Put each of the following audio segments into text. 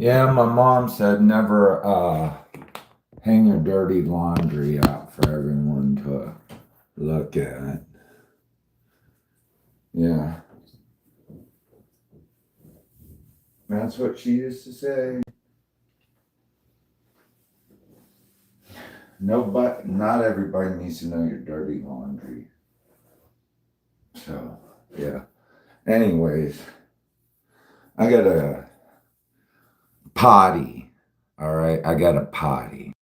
Yeah, my mom said never hang your dirty laundry out for everyone to look at. Yeah, that's what she used to say. No, but not everybody needs to know your dirty laundry. So, yeah. Anyways, I got a potty. All right, I got a potty.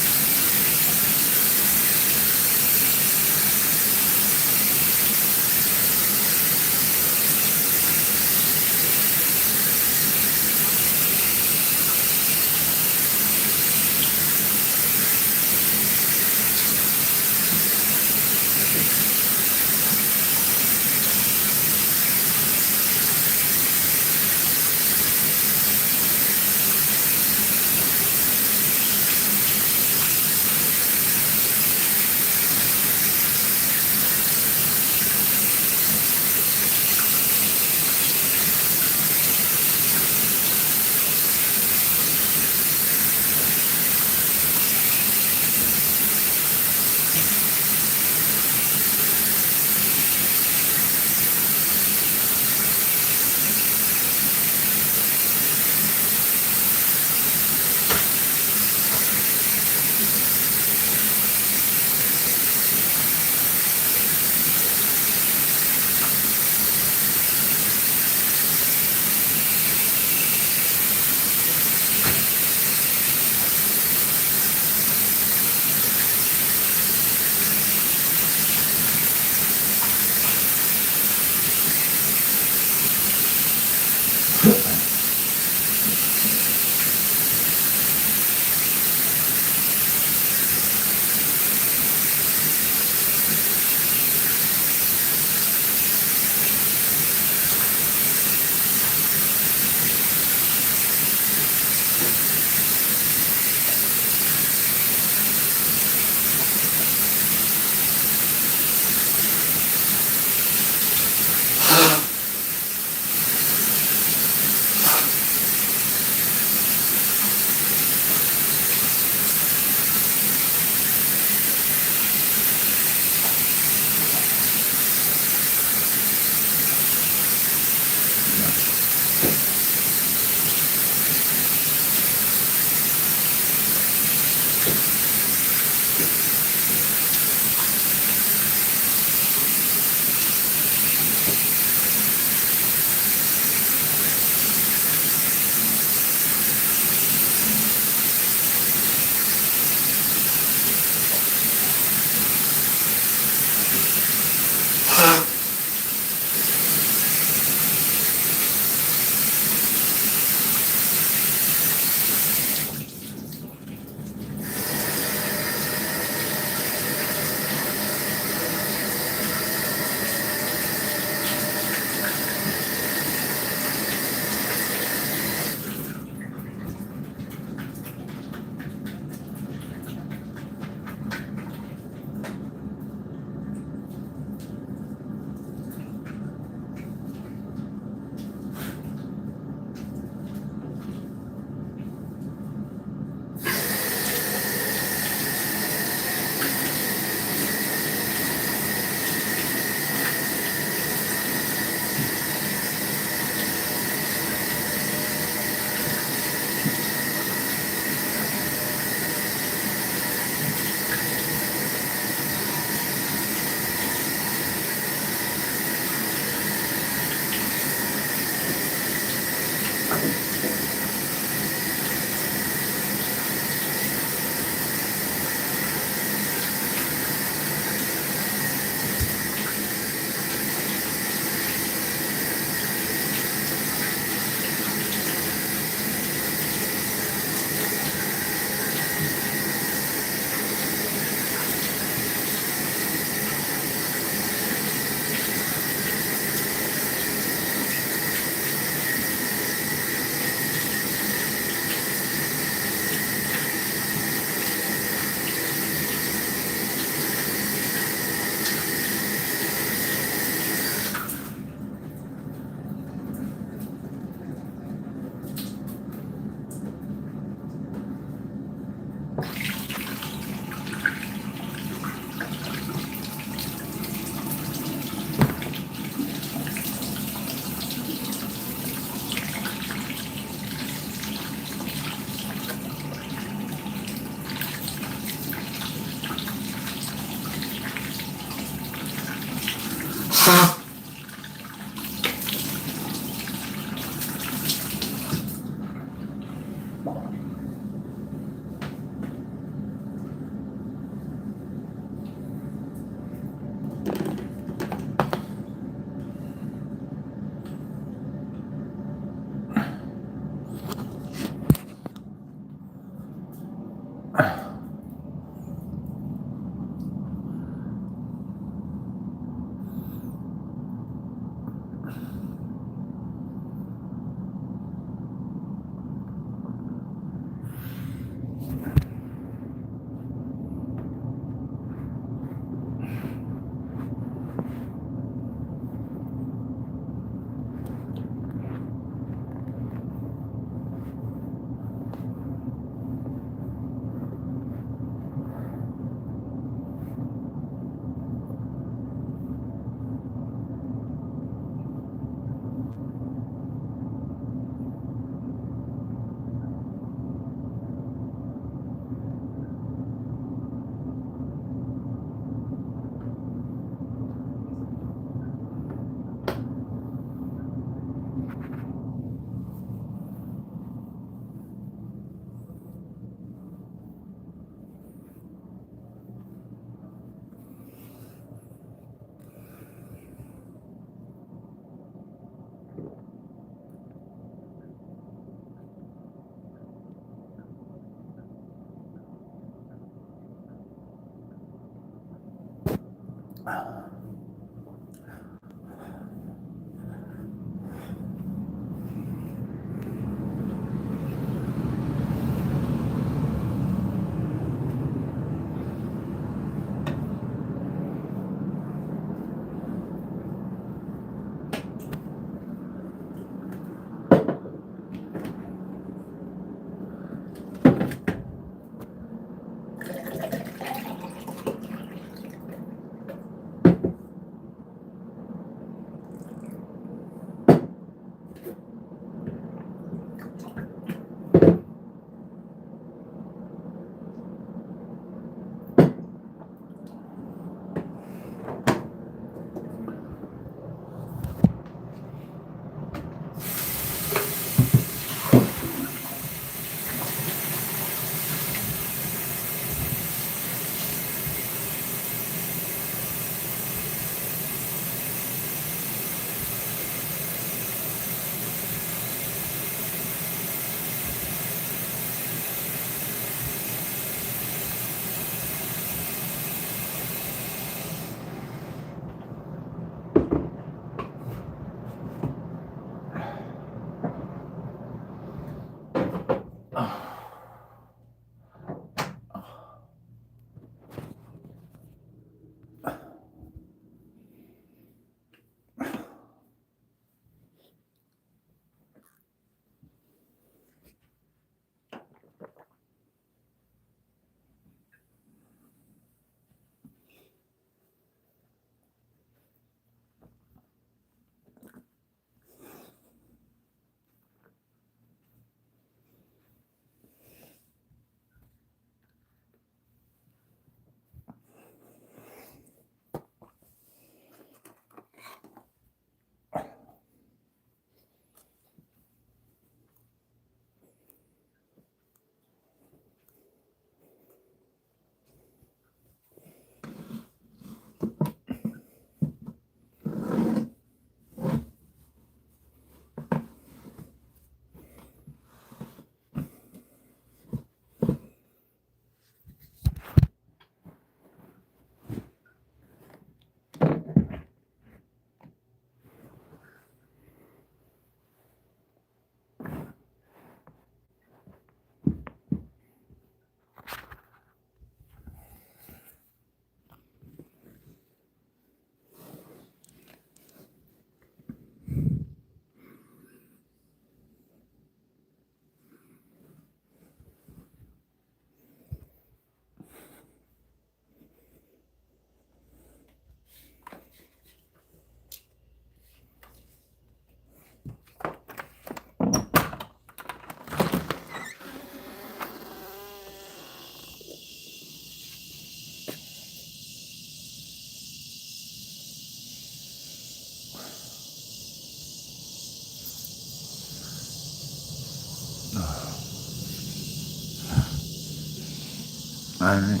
Alright.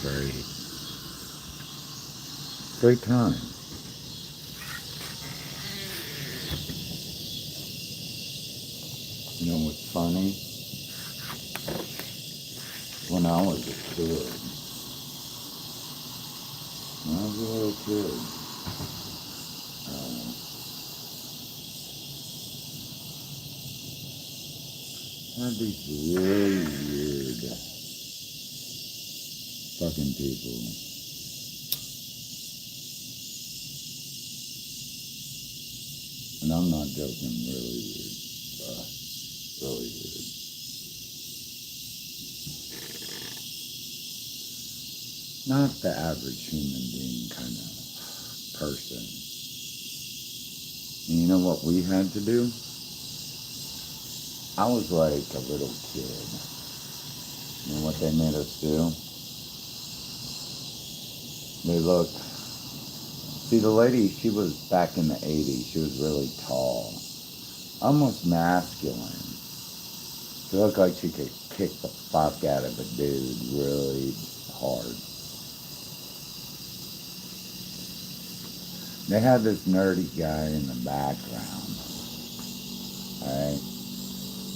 Great. Great time. You know what's funny? When I was a kid, I had these really weird fucking people. And I'm not joking, really weird. Really weird. Not the average human being kind of person. And you know what we had to do? I was like a little kid. You know what they made us do? They looked. See, the lady, she was back in the 80s. She was really tall. Almost masculine. She looked like she could kick the fuck out of a dude really hard. They had this nerdy guy in the background. Alright?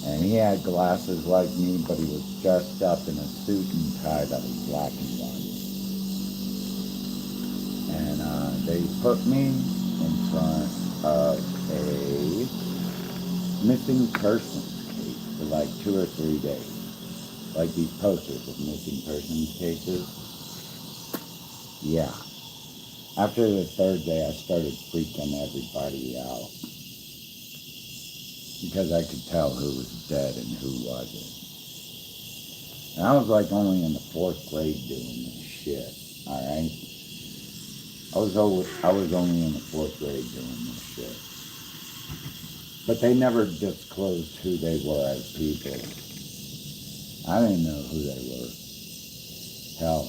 And he had glasses like me, but he was dressed up in a suit and tie that was black and white. And they put me in front of a missing persons case for like 2 or 3 days. Like these posters of missing persons cases. Yeah. After the 3rd day, I started freaking everybody out. Because I could tell who was dead and who wasn't. And I was like only in the 4th grade doing this shit, alright? I was only in the 4th grade doing this shit. But they never disclosed who they were as people. I didn't know who they were. Hell.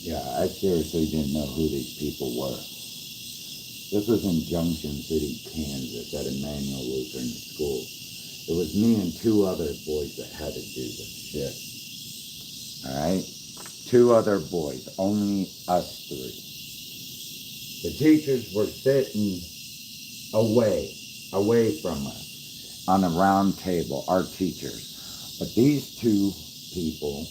Yeah, I seriously didn't know who these people were. This was in Junction City, Kansas, at Emmanuel Lutheran School. It was me and 2 other boys that had to do this shit. Alright? 2 other boys, only us 3. The teachers were sitting away from us, on a round table, our teachers. But these 2 people,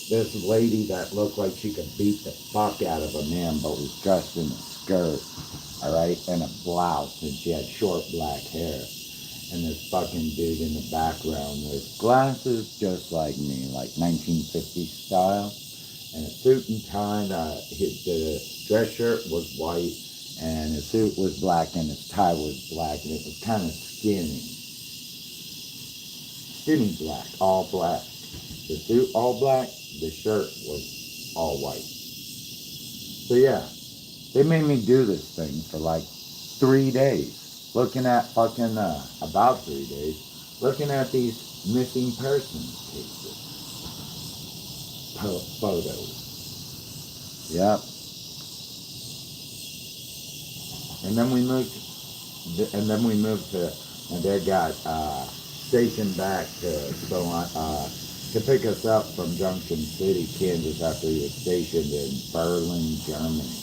this lady that looked like she could beat the fuck out of a man, but was dressed in a skirt, alright, and a blouse, and she had short black hair. And this fucking dude in the background with glasses just like me, like 1950s style, and a suit and tie. The dress shirt was white, and his suit was black, and his tie was black, and it was kind of skinny black, all black. The suit all black, the shirt was all white. So yeah, they made me do this thing for like 3 days. Looking at fucking, about 3 days, looking at these missing persons cases. Photos. Yep. And then we moved to, and they got, stationed back to pick us up from Junction City, Kansas, after he was stationed in Berlin, Germany,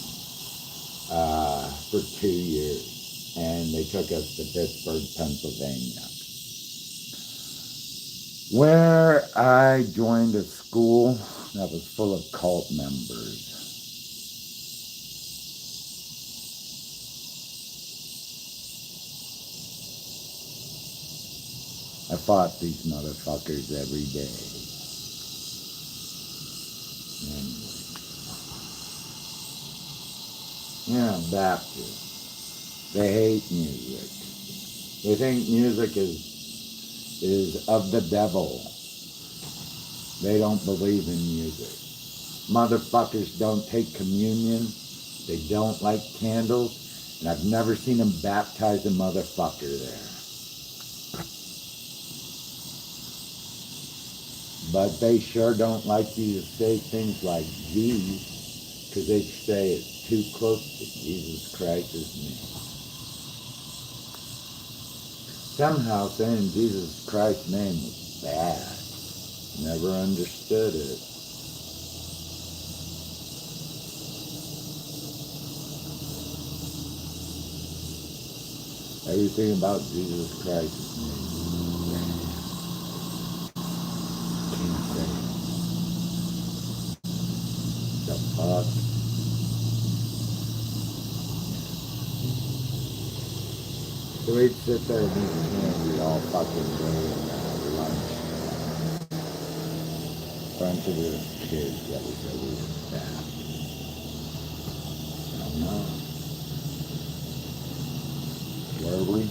for 2 years. And they took us to Pittsburgh, Pennsylvania, where I joined a school that was full of cult members. I fought these motherfuckers every day. Anyway. Yeah, Baptists. They hate music. They think music is of the devil. They don't believe in music. Motherfuckers don't take communion. They don't like candles. And I've never seen them baptize a motherfucker there. But they sure don't like you to say things like Jesus, because they say it's too close to Jesus Christ's name. Somehow saying Jesus Christ's name was bad. Never understood it. Everything about Jesus Christ's name was bad. Can't say it. The fuck? So we'd sit there and eat candy all fucking day and lunch. Bunch of the kids that was always bad. I don't know. Were we?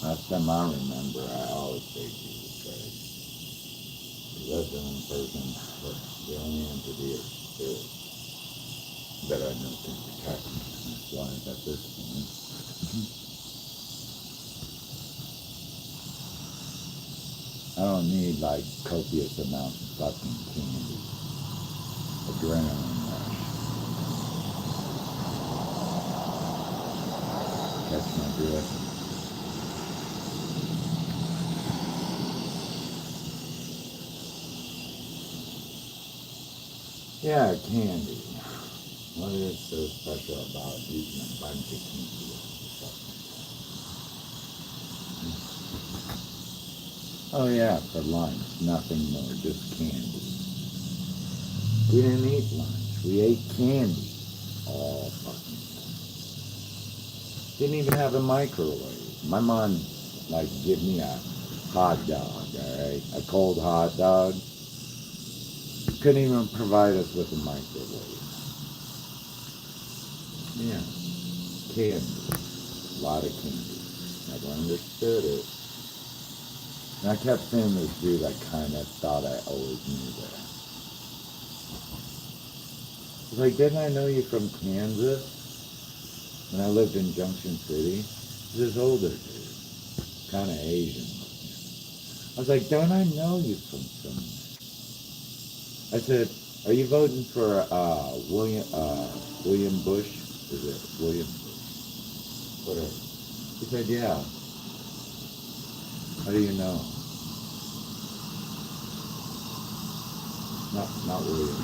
Last time I remember, I always say Jesus Christ. That's the only person, the only entity or spirit that I know can protect me in this life at this point. I don't need like copious amounts of fucking candy. Adrenaline rush. Catch my drift. Yeah, candy. What is so special about eating a bunch of candy or something? Oh yeah, for lunch, nothing more, just candy. We didn't eat lunch, we ate candy all fucking time. Didn't even have a microwave. My mom, like, give me a hot dog, alright? A cold hot dog. Couldn't even provide us with a microwave. Yeah, candy. A lot of candy. Never understood it. And I kept seeing this dude, I kind of thought I always knew that. He's like, didn't I know you from Kansas? When I lived in Junction City? He's this older dude, kind of Asian. I was like, don't I know you from somewhere? I said, are you voting for William Bush? Is it William Bush? Whatever. He said, yeah. How do you know? Not William.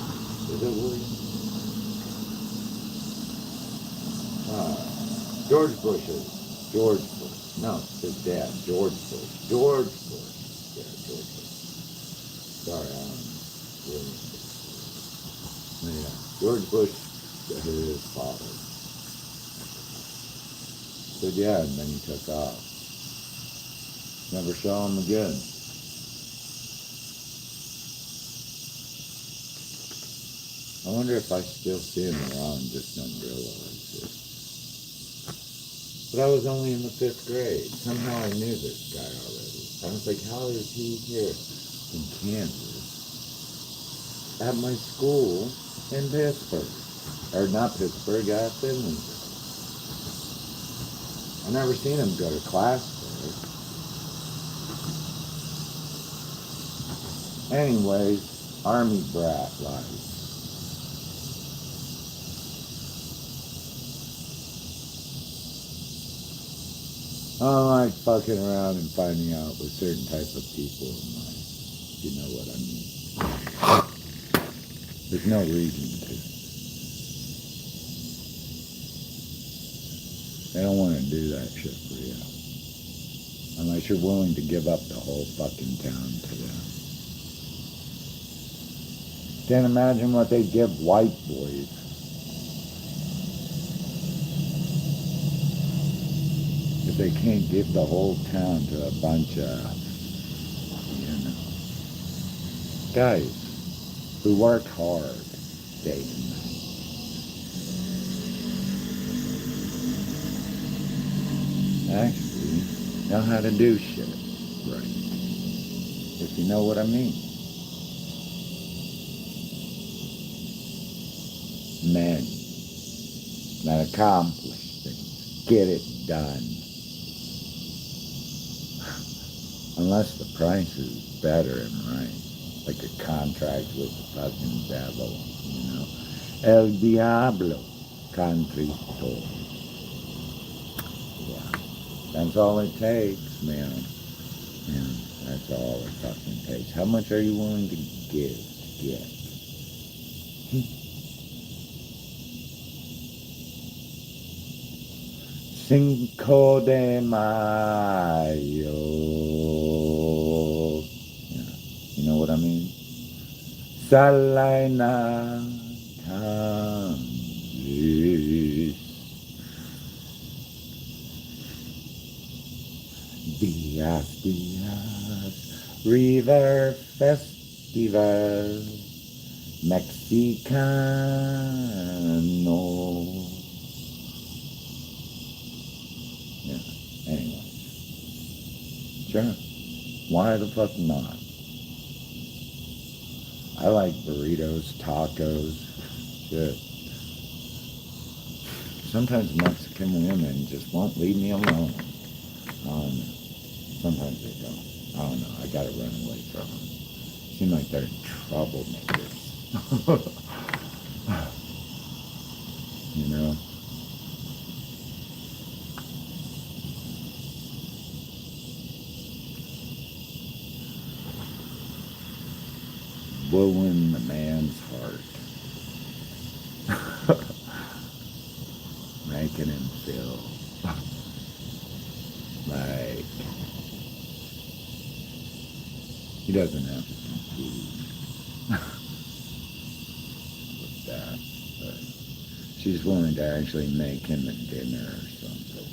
Is it William? George Bush is. George Bush. No, his dad. George Bush. George Bush. Yeah, George Bush. Sorry, I don't know. William Bush. Yeah. George Bush, his father. Said yeah, and then he took off. Never saw him again. I wonder if I still see him around, just don't realize it. But I was only in the 5th grade. Somehow I knew this guy already. I was like, how is he here in Kansas? At my school in Pittsburgh. Or not Pittsburgh, Finley. I never seen him go to class there. Anyways, Army brat life. I don't like fucking around and finding out with certain type of people in life. You know what I mean? There's no reason to. They don't want to do that shit for you. Unless you're willing to give up the whole fucking town to them. Can't imagine what they give white boys. If they can't give the whole town to a bunch of, guys who work hard day and night. Actually, know how to do shit right. If you know what I mean. Men that accomplish things, get it done. Unless the price is better and right. Like a contract with the fucking devil, you know. El Diablo, Contrito. Yeah. That's all it takes, man. Yeah, that's all it fucking takes. How much are you willing to give to get? Cinco de Mayo. Yeah. You know what I mean? Salina Kansas. Dias, River Festival Mexicano. Yeah, anyway. Sure. Why the fuck not? I like burritos, tacos, shit. Sometimes Mexican women just won't leave me alone. Sometimes they don't. I don't know. I gotta run away from them. Seem like they're troublemakers. You know? Blowing the man's heart. making him feel like he doesn't have to compete with that. But she's willing to actually make him a dinner or something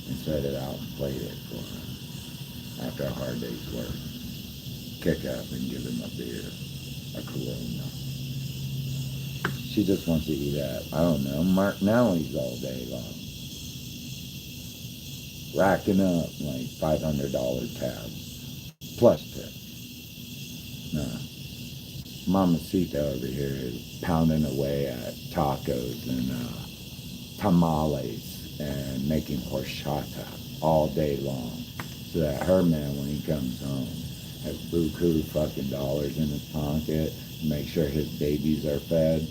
and set it out and plate it for him after a hard day's work. Kick up and give him a beer, a Corona. She just wants to eat at, I don't know, Mark Nellie's all day long. Racking up like $500 tabs, plus tips. No. Mamacita over here is pounding away at tacos and tamales and making horchata all day long. So that her man, when he comes home, has buku fucking dollars in his pocket, make sure his babies are fed,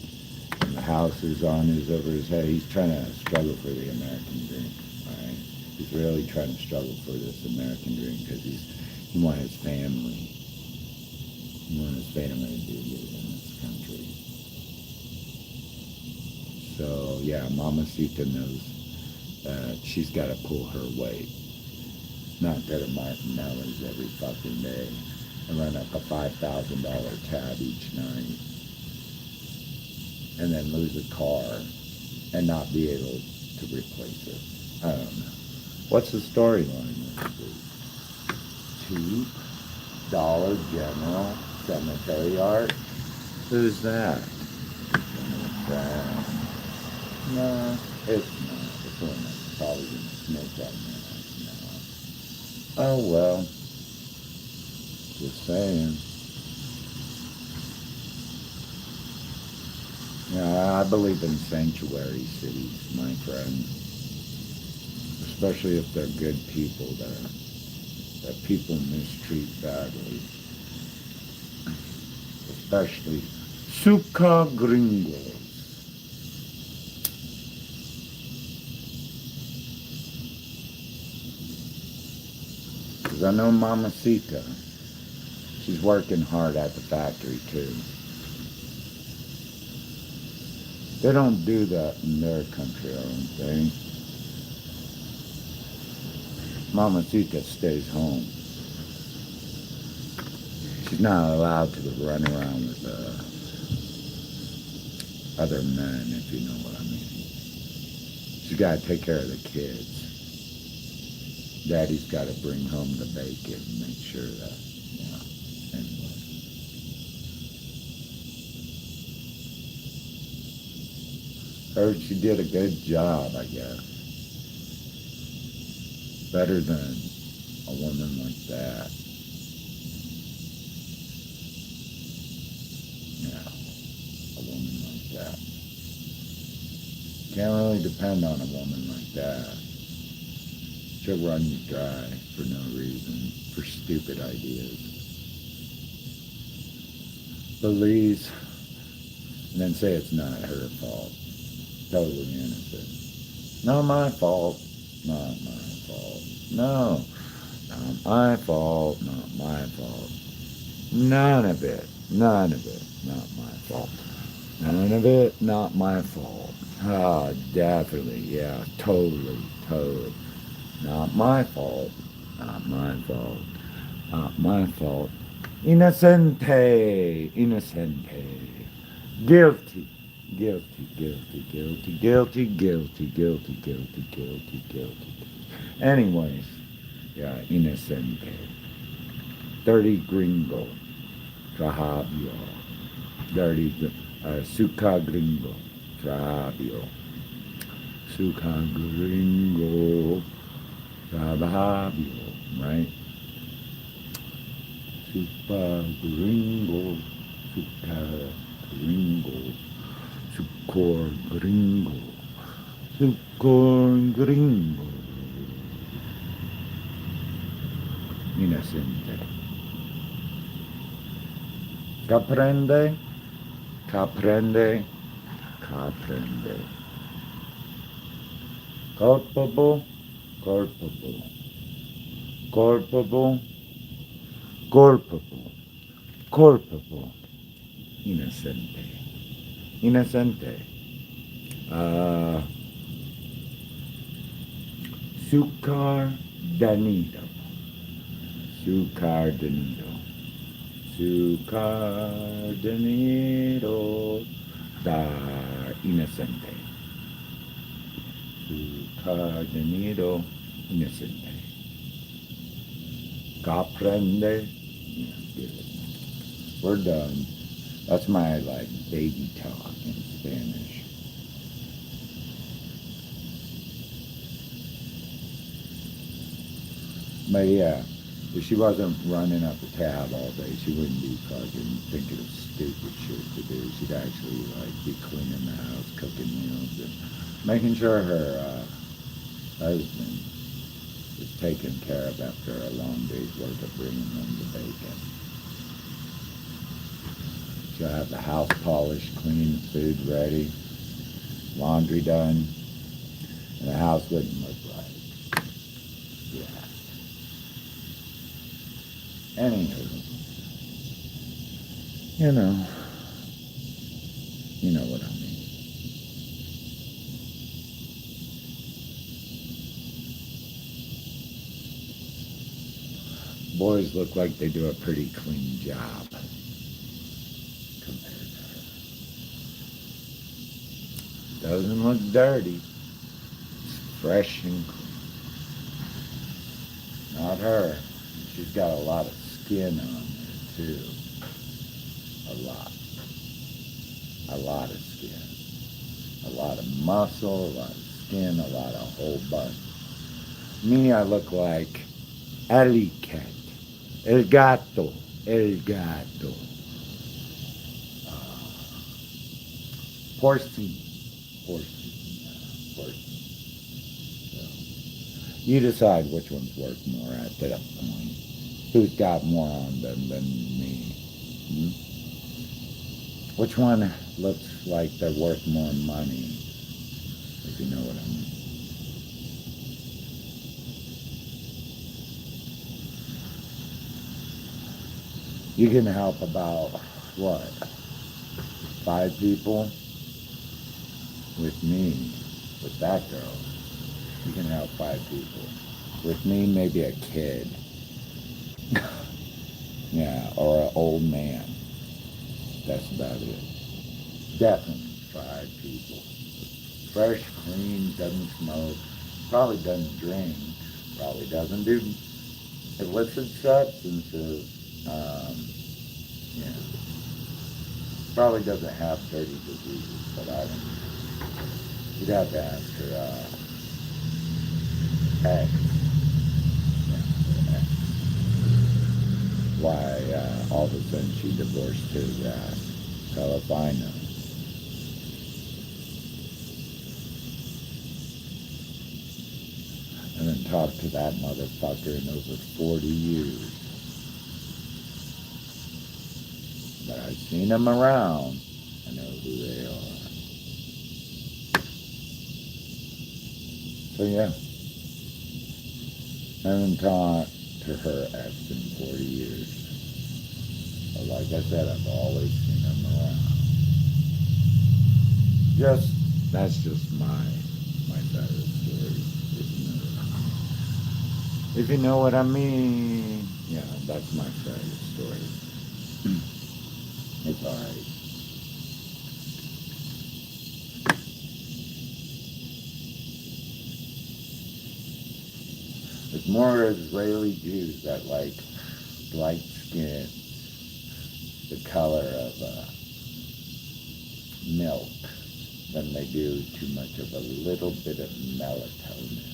and the house is on his over his head. He's trying to struggle for the American dream, alright? He's really trying to struggle for this American dream because he wants his family. He wants his family to do good in this country. So yeah, Mamacita knows that she's got to pull her weight. Not go to Martinelli's every fucking day and run up a $5,000 tab each night and then lose a car and not be able to replace it. I don't know. What's the storyline of this? Dollar General Cemetery Art? Who's that? No, it's not. It's one that's probably going to snake at me. Oh well, just saying. Yeah, I believe in sanctuary cities, my friend. Especially if they're good people there, that people mistreat badly. Especially Suka Gringos. Because I know Mamacita, she's working hard at the factory too. They don't do that in their country, I don't think. Mamacita stays home. She's not allowed to run around with other men, if you know what I mean. She's got to take care of the kids. Daddy's got to bring home the bacon and make sure that, anyway. Heard she did a good job, I guess. Better than a woman like that. Yeah, a woman like that. Can't really depend on a woman like that. She'll run you dry for no reason, for stupid ideas. Believes, and then say it's not her fault. Totally innocent. Not my fault. Not my fault. No. Not my fault. Not my fault. None of it. None of it. Not my fault. None of it. Not my fault. Ah, definitely. Yeah. Totally. Totally. Not my fault. Not my fault. Not my fault. Innocente. Innocente. Guilty. Guilty, guilty, guilty, guilty, guilty, guilty, guilty, guilty, guilty. Anyways, yeah, Innocente. Dirty Gringo. Trahabio. Dirty, Suka Gringo. Trahabio. Suka Gringo. Trahabio, right? Suka Gringo. Suka Gringo. Sucor Gringo. Sucor Gringo. Innocente. Caprende? Caprende? Caprende. Culpable? Culpable. Culpable? Culpable. Culpable. Innocente. Innocente. Sucar Danido. Sucar Danido. Sucar Danido da Inocente. Sucar Danido Inocente. Comprende? We're done. That's my, like, baby talk in Spanish. But yeah, if she wasn't running up the tab all day, she wouldn't be fucking thinking of stupid shit to do. She'd actually, like, be cleaning the house, cooking meals, and making sure her husband is taken care of after a long day's work of bringing home the bacon. She'll have the house polished, clean, food ready, laundry done, and the house wouldn't look like, yeah. Anywho, you know what I mean. Boys look like they do a pretty clean job compared to her. Doesn't look dirty. It's fresh and clean. Not her. She's got a lot of skin on there too. A lot. A lot of skin. A lot of muscle, a lot of skin, a lot of whole butt. Me, I look like alley cat. El gato. El gato. Porcine. Porcine. Porcine. So, you decide which one's worth more at that point. Who's got more on them than me? Which one looks like they're worth more money? If you know what I mean. You can help about, what, 5 people? With me, with that girl, you can help 5 people. With me, maybe a kid. Yeah, or an old man. That's about it. Definitely 5 people. Fresh, clean, doesn't smoke, probably doesn't drink, probably doesn't do illicit substances. Yeah. Probably doesn't have dirty diseases, but I don't know. You'd have to ask her ex. Yeah, her ex. Why all of a sudden she divorced his ass. Hell if I know. I haven't talked to that motherfucker in over 40 years. But I've seen them around. I know who they are. So yeah. I haven't talked to her ex in 40 years. But like I said, I've always seen them around. That's just my side of the story. If you know what I mean, yeah, that's my side of the story. It's alright. There's more Israeli Jews that like light skin, the color of milk, than they do too much of a little bit of melatonin.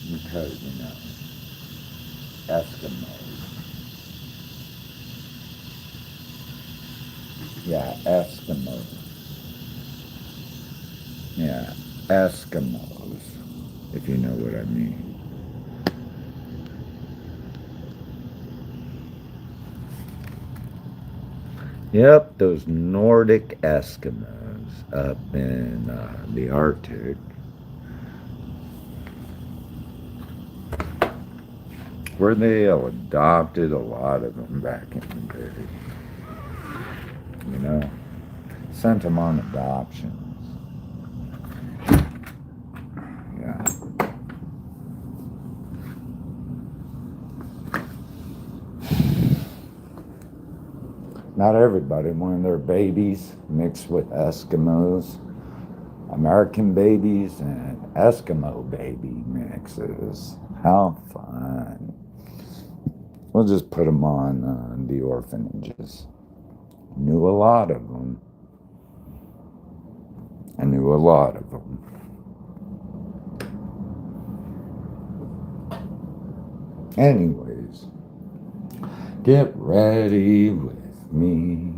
Because, Eskimos. Yeah, Eskimos. Yeah, Eskimos, if you know what I mean. Yep, those Nordic Eskimos up in the Arctic. Where they adopted a lot of them back in the day. Sent them on adoptions. Yeah. Not everybody wanted their babies mixed with Eskimos. American babies and Eskimo baby mixes. How fun. We'll just put them on the orphanages. Knew a lot of them. I knew a lot of them. Anyways, get ready with me.